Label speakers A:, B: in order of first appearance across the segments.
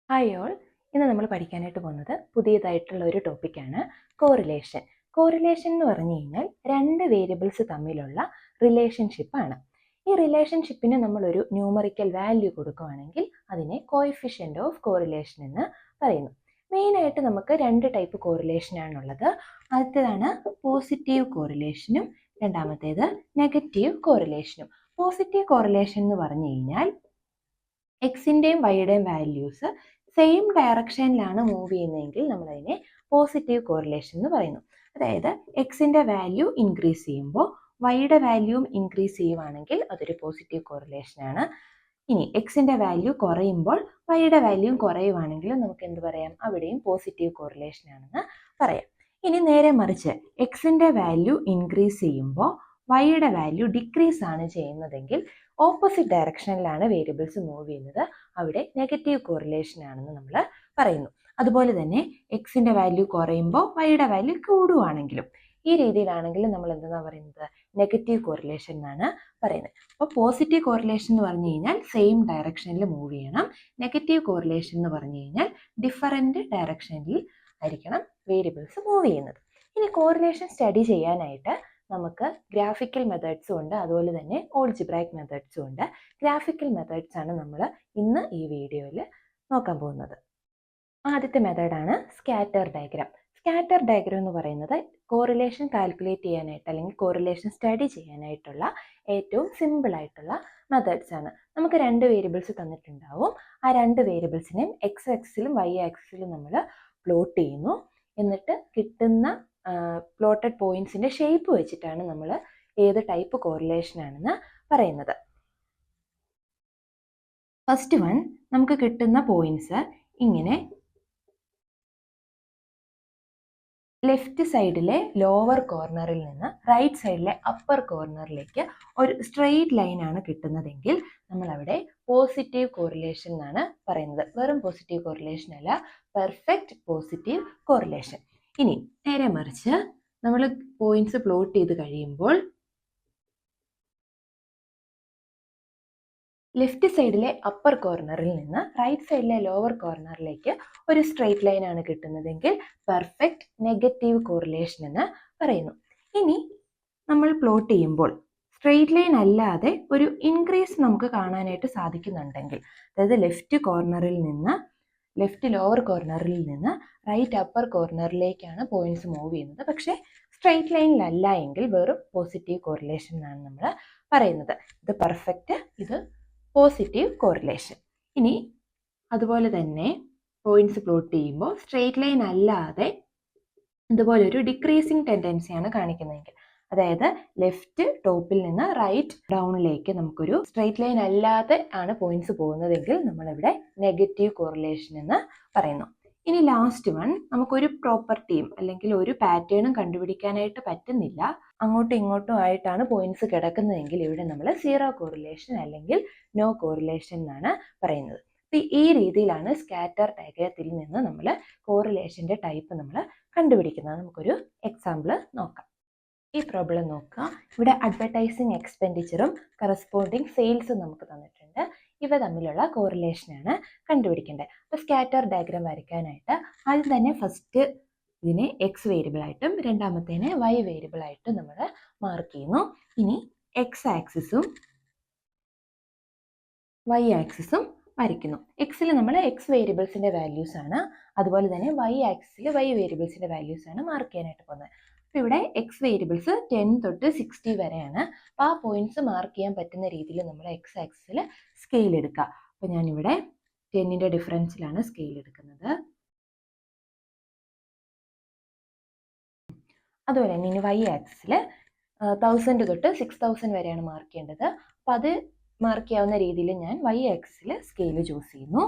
A: Hi all. ഇന്ന് നമ്മൾ പഠിക്കാനായിട്ട് പോകുന്നത് പുതിയതായിട്ടുള്ള ഒരു ടോപ്പിക്കാണ് കോറിലേഷൻ. കോറിലേഷൻ എന്ന് പറഞ്ഞു കഴിഞ്ഞാൽ രണ്ട് വേരിയബിൾസ് തമ്മിലുള്ള റിലേഷൻഷിപ്പാണ്. ഈ റിലേഷൻഷിപ്പിന് നമ്മളൊരു ന്യൂമറിക്കൽ വാല്യൂ കൊടുക്കുകയാണെങ്കിൽ അതിനെ കോഎഫിഷ്യൻ്റ് ഓഫ് കോറിലേഷൻ എന്ന് പറയുന്നു. മെയിനായിട്ട് നമുക്ക് രണ്ട് ടൈപ്പ് കോറിലേഷനാണുള്ളത്. ആദ്യത്തേതാണ് പോസിറ്റീവ് കോറിലേഷനും രണ്ടാമത്തേത് നെഗറ്റീവ് കോറിലേഷനും. പോസിറ്റീവ് കോറിലേഷൻ എന്ന് പറഞ്ഞു കഴിഞ്ഞാൽ എക്സിൻ്റെയും വൈയുടെയും വാല്യൂസ് സെയിം ഡയറക്ഷനിലാണ് മൂവ് ചെയ്യുന്നതെങ്കിൽ നമ്മളതിനെ പോസിറ്റീവ് കോറിലേഷൻ എന്ന് പറയുന്നു. അതായത് എക്സിൻ്റെ വാല്യൂ ഇൻക്രീസ് ചെയ്യുമ്പോൾ വൈയുടെ വാല്യൂവും ഇൻക്രീസ് ചെയ്യുവാണെങ്കിൽ അതൊരു പോസിറ്റീവ് കോറിലേഷനാണ്. ഇനി എക്സിൻ്റെ വാല്യൂ കുറയുമ്പോൾ വൈയുടെ വാല്യൂവും കുറയുവാണെങ്കിൽ നമുക്ക് എന്ത് പറയാം? അവിടെയും പോസിറ്റീവ് കോറിലേഷൻ ആണെന്ന് പറയാം. ഇനി നേരെ മറിച്ച് എക്സിൻ്റെ വാല്യൂ ഇൻക്രീസ് ചെയ്യുമ്പോൾ വൈയുടെ വാല്യൂ ഡിക്രീസ് ആണ് ചെയ്യുന്നതെങ്കിൽ ഓപ്പോസിറ്റ് ഡയറക്ഷനിലാണ് വേരിയബിൾസ് മൂവ് ചെയ്യുന്നത്, അവിടെ നെഗറ്റീവ് കോറിലേഷൻ ആണെന്ന് നമ്മൾ പറയുന്നു. അതുപോലെ തന്നെ എക്സിൻ്റെ വാല്യൂ കുറയുമ്പോൾ വൈയുടെ വാല്യൂ കൂടുവാണെങ്കിലും ഈ രീതിയിലാണെങ്കിലും നമ്മൾ എന്താ പറയുന്നത്? നെഗറ്റീവ് കോറിലേഷൻ എന്നാണ് പറയുന്നത്. അപ്പോൾ പോസിറ്റീവ് കോറിലേഷൻ എന്ന് പറഞ്ഞു കഴിഞ്ഞാൽ സെയിം ഡയറക്ഷനിൽ മൂവ് ചെയ്യണം. നെഗറ്റീവ് കോറിലേഷൻ എന്ന് പറഞ്ഞു കഴിഞ്ഞാൽ ഡിഫറൻറ്റ് ഡയറക്ഷനിൽ ആയിരിക്കണം വേരിയബിൾസ് മൂവ് ചെയ്യുന്നത്. ഇനി കോറിലേഷൻ സ്റ്റഡി ചെയ്യാനായിട്ട് നമുക്ക് ഗ്രാഫിക്കൽ മെത്തേഡ്സും ഉണ്ട്, അതുപോലെ തന്നെ ഓൾജിബ്രായിക് മെത്തേഡ്സും ഉണ്ട്. ഗ്രാഫിക്കൽ മെത്തേഡ്സ് ആണ് നമ്മൾ ഇന്ന് ഈ വീഡിയോയിൽ നോക്കാൻ പോകുന്നത്. ആദ്യത്തെ മെത്തേഡാണ് സ്കാറ്റർ ഡയഗ്രാം. സ്കാറ്റർ ഡയഗ്രാം എന്ന് പറയുന്നത് കോറിലേഷൻ കാൽക്കുലേറ്റ് ചെയ്യാനായിട്ട് അല്ലെങ്കിൽ കോറിലേഷൻ സ്റ്റഡി ചെയ്യാനായിട്ടുള്ള ഏറ്റവും സിമ്പിൾ ആയിട്ടുള്ള മെത്തേഡ്സ് ആണ്. നമുക്ക് രണ്ട് വേരിയബിൾസ് തന്നിട്ടുണ്ടാവും. ആ രണ്ട് വേരിയബിൾസിനെയും എക്സ് ആക്സിലും വൈ ആക്സിലും നമ്മൾ പ്ലോട്ട് ചെയ്യുന്നു. എന്നിട്ട് കിട്ടുന്ന പ്ലോട്ടഡ് പോയിന്റ്സിന്റെ ഷേപ്പ് വെച്ചിട്ടാണ് നമ്മൾ ഏത് ടൈപ്പ് കോറിലേഷൻ ആണെന്ന് പറയുന്നത്. ഫസ്റ്റ് വൺ, നമുക്ക് കിട്ടുന്ന പോയിന്റ്സ് ഇങ്ങനെ ലെഫ്റ്റ് സൈഡിലെ ലോവർ കോർണറിൽ നിന്ന് റൈറ്റ് സൈഡിലെ അപ്പർ കോർണറിലേക്ക് ഒരു സ്ട്രെയിറ്റ് ലൈൻ ആണ് കിട്ടുന്നതെങ്കിൽ നമ്മൾ അവിടെ പോസിറ്റീവ് കോറിലേഷൻ എന്നാണ് പറയുന്നത്. വെറും പോസിറ്റീവ് കോറിലേഷൻ അല്ല, പെർഫെക്റ്റ് പോസിറ്റീവ് കോറിലേഷൻ. ഇനി നേരെ മറിച്ച് നമ്മൾ പോയിന്റ്സ് പ്ലോട്ട് ചെയ്ത് കഴിയുമ്പോൾ ലെഫ്റ്റ് സൈഡിലെ അപ്പർ കോർണറിൽ നിന്ന് റൈറ്റ് സൈഡിലെ ലോവർ കോർണറിലേക്ക് ഒരു സ്ട്രെയിറ്റ് ലൈൻ ആണ് കിട്ടുന്നതെങ്കിൽ പെർഫെക്റ്റ് നെഗറ്റീവ് കോറിലേഷൻ എന്ന് പറയുന്നു. ഇനി നമ്മൾ പ്ലോട്ട് ചെയ്യുമ്പോൾ സ്ട്രെയിറ്റ് ലൈൻ അല്ലാതെ ഒരു ഇൻക്രീസ് നമുക്ക് കാണാനായിട്ട് സാധിക്കുന്നുണ്ടെങ്കിൽ, അതായത് ലെഫ്റ്റ് ലോവർ കോർണറിൽ നിന്ന് റൈറ്റ് അപ്പർ കോർണറിലേക്കാണ് പോയിന്റ്സ് മൂവ് ചെയ്യുന്നത്, പക്ഷേ സ്ട്രെയിറ്റ് ലൈനിലല്ല എങ്കിൽ വെറും പോസിറ്റീവ് കോറിലേഷൻ എന്നാണ് നമ്മൾ പറയുന്നത്. ഇത് പെർഫെക്റ്റ്, ഇത് പോസിറ്റീവ് കോറിലേഷൻ. ഇനി അതുപോലെ തന്നെ പോയിന്റ്സ് പ്ലോട്ട് ചെയ്യുമ്പോൾ സ്ട്രെയിറ്റ് ലൈൻ അല്ലാതെ ഇതുപോലെ ഒരു ഡിക്രീസിങ് ടെൻഡൻസിയാണ് കാണിക്കുന്നതെങ്കിൽ, അതായത് ലെഫ്റ്റ് ടോപ്പിൽ നിന്ന് റൈറ്റ് ഡൗണിലേക്ക് നമുക്കൊരു സ്ട്രെയിറ്റ് ലൈൻ അല്ലാതെ ആണ് പോയിന്റ്സ് പോകുന്നതെങ്കിൽ നമ്മളിവിടെ നെഗറ്റീവ് കോറിലേഷൻ എന്ന് പറയുന്നു. ഇനി ലാസ്റ്റ് വൺ, നമുക്കൊരു പ്രോപ്പർട്ടിയും അല്ലെങ്കിൽ ഒരു പാറ്റേണും കണ്ടുപിടിക്കാനായിട്ട് പറ്റുന്നില്ല, അങ്ങോട്ടും ഇങ്ങോട്ടും ആയിട്ടാണ് പോയിന്റ്സ് കിടക്കുന്നതെങ്കിൽ ഇവിടെ നമ്മൾ സീറോ കോറിലേഷൻ അല്ലെങ്കിൽ നോ കോറിലേഷൻ എന്നാണ് പറയുന്നത്. ഈ രീതിയിലാണ് സ്കാറ്റർ ഡയഗ്രത്തിൽ നിന്ന് നമ്മൾ കോറിലേഷന്റെ ടൈപ്പ് നമ്മൾ കണ്ടുപിടിക്കുന്നത്. നമുക്കൊരു എക്സാമ്പിൾ നോക്കാം. ഈ പ്രോബ്ലം നോക്കുക. ഇവിടെ അഡ്വർടൈസിങ് എക്സ്പെൻഡിച്ചറും കറസ്പോണ്ടിങ് സെയിൽസും നമുക്ക് തന്നിട്ടുണ്ട്. ഇവ തമ്മിലുള്ള കോറിലേഷനാണ് കണ്ടുപിടിക്കേണ്ടത്. അപ്പോൾ സ്കാറ്റർ ഡയഗ്രാം വരയ്ക്കാനായിട്ട് ആദ്യം തന്നെ ഫസ്റ്റ് ഇതിനെ എക്സ് വേരിയബിൾ ആയിട്ടും രണ്ടാമത്തേനെ വൈ വേരിയബിൾ ആയിട്ടും നമ്മൾ മാർക്ക് ചെയ്യുന്നു. ഇനി എക്സ് ആക്സിസും വൈ ആക്സിസും വരയ്ക്കുന്നു. എക്സിൽ നമ്മൾ എക്സ് വേരിയബിൾസിന്റെ വാല്യൂസ് ആണ്, അതുപോലെ തന്നെ വൈ ആക്സിസിൽ വൈ വേരിയബിൾസിന്റെ വാല്യൂസ് ആണ് മാർക്ക് ചെയ്യാനായിട്ട് പോകുന്നത്. അപ്പോൾ ഇവിടെ എക്സ് വേരിയബിൾസ് 10 തൊട്ട് 60 വരെയാണ്. അപ്പോൾ ആ പോയിന്റ്സ് മാർക്ക് ചെയ്യാൻ പറ്റുന്ന രീതിയിൽ നമ്മൾ എക്സ് ആക്സിസിൽ സ്കെയിൽ എടുക്കുക. അപ്പോൾ ഞാനിവിടെ 10ന്റെ ഡിഫറൻസിലാണ് സ്കെയിൽ എടുക്കുന്നത്. അതുപോലെ തന്നെ ഇനി വൈ ആക്സിസിൽ 1000 തൊട്ട് 6000 വരെയാണ് മാർക്ക് ചെയ്യേണ്ടത്. അപ്പോൾ അത് മാർക്ക് ചെയ്യാവുന്ന രീതിയിൽ ഞാൻ വൈ ആക്സിസിൽ സ്കെയിൽ ചൂസ് ചെയ്യുന്നു.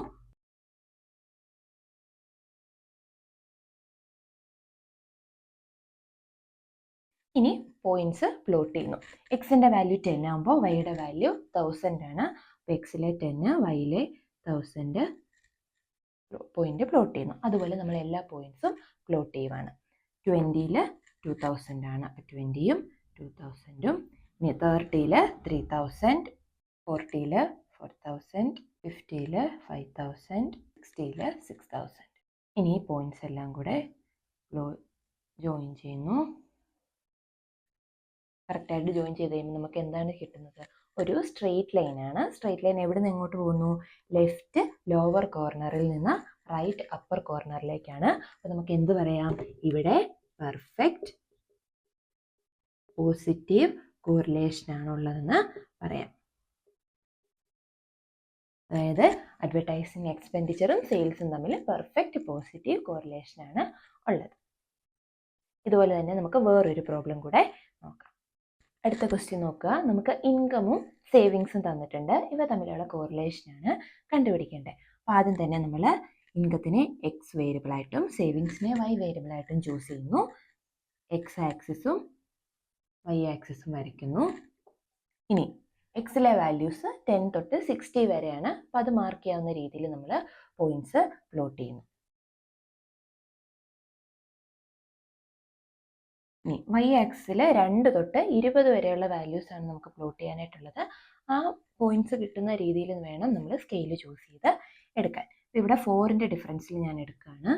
A: ഇനി പോയിന്റ്സ് പ്ലോട്ട് ചെയ്യുന്നു. എക്സിന്റെ വാല്യൂ 10 ആകുമ്പോൾ വൈയുടെ വാല്യൂ 1000 ആണ്. അപ്പോൾ എക്സിലെ 10, വൈയിലെ 1000 പോയിന്റ് പ്ലോട്ട് ചെയ്യുന്നു. അതുപോലെ നമ്മൾ എല്ലാ പോയിന്റ്സും പ്ലോട്ട് ചെയ്യുവാണ്. 20ൽ 2000 ആണ്, അപ്പോൾ 20യും 2000ഉം. ഇനി 30ൽ 3000, 40ൽ 4000, 50ൽ 5000, 60ൽ 6000. ഇനി ഈ പോയിന്റ്സ് എല്ലാം കൂടെ ജോയിൻ ചെയ്യുന്നു. കറക്റ്റായിട്ട് ജോയിൻ ചെയ്ത് കഴിയുമ്പോൾ നമുക്ക് എന്താണ് കിട്ടുന്നത്? ഒരു സ്ട്രെയിറ്റ് ലൈനാണ്. സ്ട്രെയിറ്റ് ലൈൻ എവിടെ നിന്ന് എങ്ങോട്ട് പോകുന്നു? ലെഫ്റ്റ് ലോവർ കോർണറിൽ നിന്ന് റൈറ്റ് അപ്പർ കോർണറിലേക്കാണ്. അപ്പോൾ നമുക്ക് എന്ത് പറയാം? ഇവിടെ പെർഫെക്റ്റ് പോസിറ്റീവ് കോറിലേഷൻ ആണുള്ളതെന്ന് പറയാം. അതായത് അഡ്വർടൈസിങ് എക്സ്പെൻഡിച്ചറും സെയിൽസും തമ്മിൽ പെർഫെക്റ്റ് പോസിറ്റീവ് കോറിലേഷൻ ആണ് ഉള്ളത്. ഇതുപോലെ തന്നെ നമുക്ക് വേറൊരു പ്രോബ്ലം കൂടെ നോക്കാം. അടുത്ത ക്വസ്റ്റ്യൻ നോക്കുക. നമുക്ക് ഇൻകമും സേവിങ്സും തന്നിട്ടുണ്ട്. ഇവ തമ്മിലുള്ള കോറിലേഷനാണ് കണ്ടുപിടിക്കേണ്ടത്. അപ്പോൾ ആദ്യം തന്നെ നമ്മൾ ഇൻകത്തിനെ എക്സ് വേരിയബിളായിട്ടും സേവിങ്സിനെ വൈ വേരിയബിളായിട്ടും ചൂസ് ചെയ്യുന്നു. എക്സ് ആക്സിസും വൈ ആക്സിസും വരയ്ക്കുന്നു. ഇനി എക്സിലെ വാല്യൂസ് 10 തൊട്ട് 60 വരെയാണ്. അപ്പോൾ അത് മാർക്ക് ചെയ്യാവുന്ന രീതിയിൽ നമ്മൾ പോയിന്റ്സ് പ്ലോട്ട് ചെയ്യുന്നു. ഇനി വൈ ആക്സിൽ 2 തൊട്ട് 20 വരെയുള്ള വാല്യൂസ് ആണ് നമുക്ക് പ്ലോട്ട് ചെയ്യാനായിട്ടുള്ളത്. ആ പോയിന്റ്സ് കിട്ടുന്ന രീതിയിൽ വേണം നമ്മൾ സ്കെയിൽ ചൂസ് ചെയ്ത് എടുക്കാൻ. ഇവിടെ 4ന്റെ ഡിഫറൻസിൽ ഞാൻ എടുക്കുകയാണ്.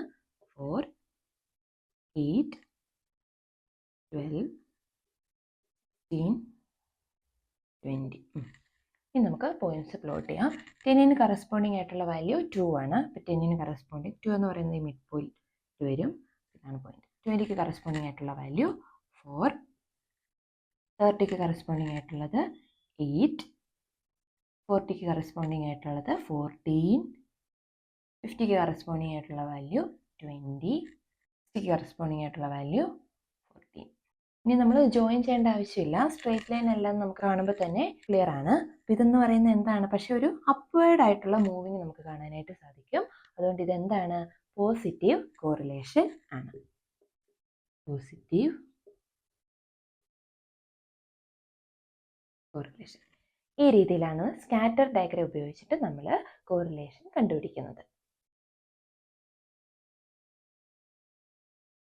A: 4, 8, 12, 16, 20. ഇനി നമുക്ക് പോയിന്റ്സ് പ്ലോട്ട് ചെയ്യാം. 10ന് കറസ്പോണ്ടിങ് ആയിട്ടുള്ള വാല്യൂ 2 ആണ്. അപ്പോൾ 10ന് കറസ്പോണ്ടിങ് 2 എന്ന് പറയുന്നത് ഈ മിഡ് പോയിന്റ് വരും. ഇതാണ് പോയിന്റ്. 20ക്ക് കറസ്പോണ്ടിങ് ആയിട്ടുള്ള വാല്യൂ 4, 30ക്ക് കറസ്പോണ്ടിങ് ആയിട്ടുള്ളത് 8, 40ക്ക് കറസ്പോണ്ടിങ് ആയിട്ടുള്ളത് 14, 50ക്ക് കറസ്പോണ്ടിങ് ആയിട്ടുള്ള വാല്യൂ 20, 60ക്ക് കറസ്പോണ്ടിങ് ആയിട്ടുള്ള വാല്യൂ 14. ഇനി നമ്മൾ ജോയിൻ ചെയ്യേണ്ട ആവശ്യമില്ല. സ്ട്രെയിറ്റ് ലൈൻ എല്ലാം നമുക്ക് കാണുമ്പോൾ തന്നെ ക്ലിയർ ആണ്. ഇതെന്ന് പറയുന്നത് എന്താണ്? പക്ഷെ ഒരു അപ്വേർഡ് ആയിട്ടുള്ള മൂവിങ് നമുക്ക് കാണാനായിട്ട് സാധിക്കും. അതുകൊണ്ട് ഇതെന്താണ്? പോസിറ്റീവ് കോറിലേഷൻ ആണ്. Positive correlation. ഈ രീതിയിലാണ് സ്കാറ്റർ ഡയഗ്രം ഉപയോഗിച്ചിട്ട് നമ്മൾ കോറിലേഷൻ കണ്ടുപിടിക്കുന്നത്.